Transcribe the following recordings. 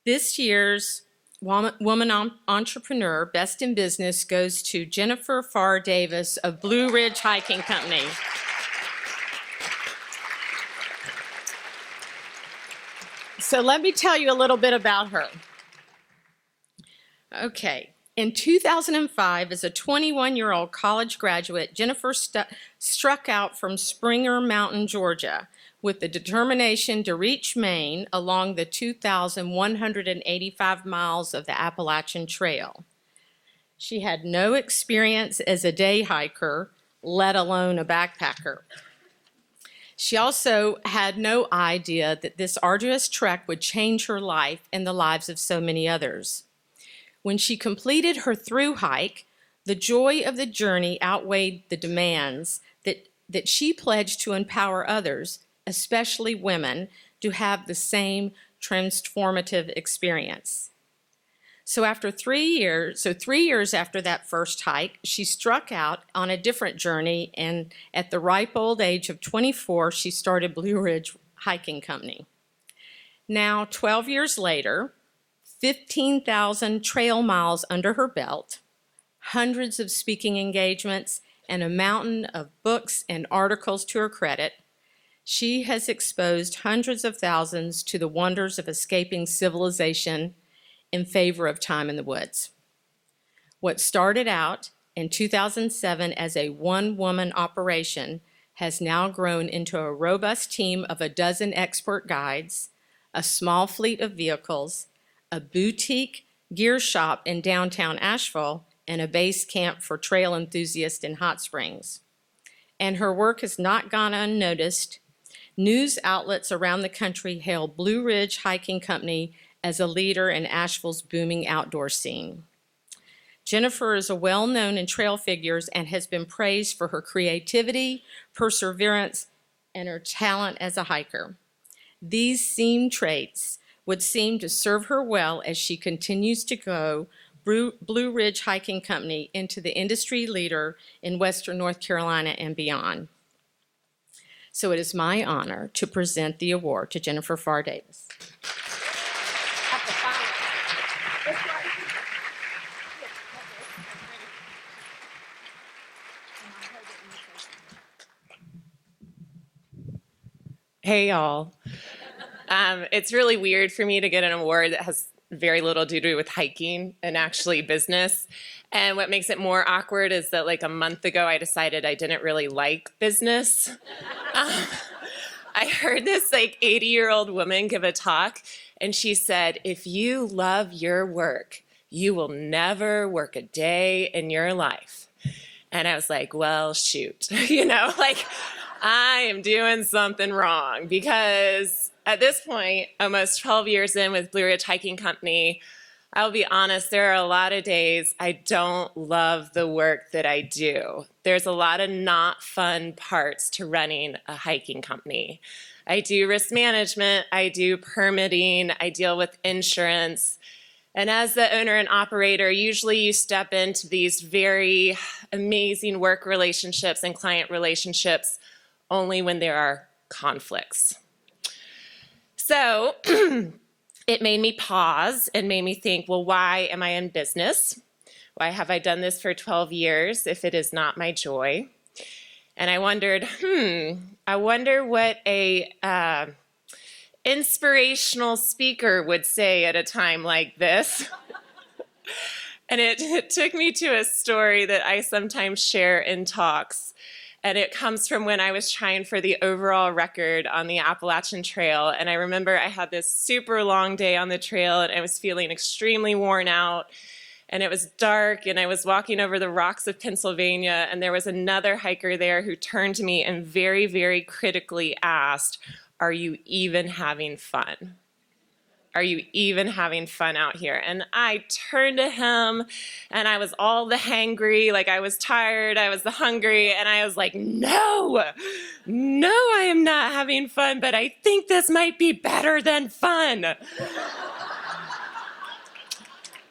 This year's Woman Entrepreneur Best in Business goes to Jennifer Pharr Davis of Blue Ridge Hiking Company. So let me tell you a little bit about her. Okay. In 2005, as a 21-year-old college graduate, Jennifer struck out from Springer Mountain, Georgia, with the determination to reach Maine along the 2,185 miles of the Appalachian Trail. She had no experience as a day hiker, let alone a backpacker. She also had no idea that this arduous trek would change her life and the lives of so many others. When she completed her through hike, the joy of the journey outweighed the demands that she pledged to empower others, especially women, to have the same transformative experience. So 3 years after that first hike, she struck out on a different journey, and at the ripe old age of 24, she started Blue Ridge Hiking Company. Now, 12 years later, 15,000 trail miles under her belt, hundreds of speaking engagements, and a mountain of books and articles to her credit, she has exposed hundreds of thousands to the wonders of escaping civilization in favor of time in the woods. What started out in 2007 as a one-woman operation has now grown into a robust team of a dozen expert guides, a small fleet of vehicles, a boutique gear shop in downtown Asheville, and a base camp for trail enthusiasts in Hot Springs. And her work has not gone unnoticed. News outlets around the country hail Blue Ridge Hiking Company as a leader in Asheville's booming outdoor scene. Jennifer is a well-known in trail figures and has been praised for her creativity, perseverance, and her talent as a hiker. These same traits would seem to serve her well as she continues to grow Blue Ridge Hiking Company into the industry leader in Western North Carolina and beyond. So it is my honor to present the award to Jennifer Pharr Davis. Hey, y'all. It's really weird for me to get an award that has very little to do with hiking and actually business. And what makes it more awkward is that like a month ago, I decided I didn't really like business. I heard this like 80-year-old woman give a talk, and she said, if you love your work, you will never work a day in your life. And I was like, well, shoot, like I am doing something wrong, because at this point, almost 12 years in with Blue Ridge Hiking Company, I'll be honest, there are a lot of days I don't love the work that I do. There's a lot of not fun parts to running a hiking company. I do risk management, I do permitting, I deal with insurance. And as the owner and operator, usually you step into these very amazing work relationships and client relationships only when there are conflicts. So it made me pause and made me think, well, why am I in business? Why have I done this for 12 years if it is not my joy? And I wondered, I wonder what a inspirational speaker would say at a time like this. And it took me to a story that I sometimes share in talks. And it comes from when I was trying for the overall record on the Appalachian Trail. And I remember I had this super long day on the trail, and I was feeling extremely worn out. And it was dark, and I was walking over the rocks of Pennsylvania, and there was another hiker there who turned to me and very, very critically asked, are you even having fun? Are you even having fun out here? And I turned to him, and I was all the hangry, like I was tired, I was the hungry, and I was like, no, I am not having fun, but I think this might be better than fun.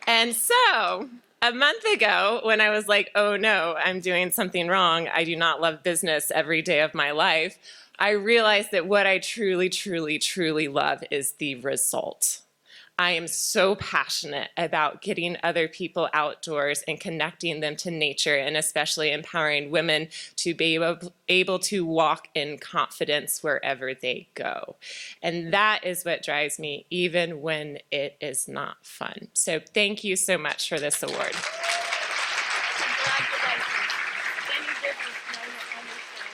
And so a month ago, when I was like, oh no, I'm doing something wrong, I do not love business every day of my life, I realized that what I truly, truly, truly love is the result. I am so passionate about getting other people outdoors and connecting them to nature, and especially empowering women to be able to walk in confidence wherever they go. And that is what drives me, even when it is not fun. So thank you so much for this award. Congratulations. Any business owner understands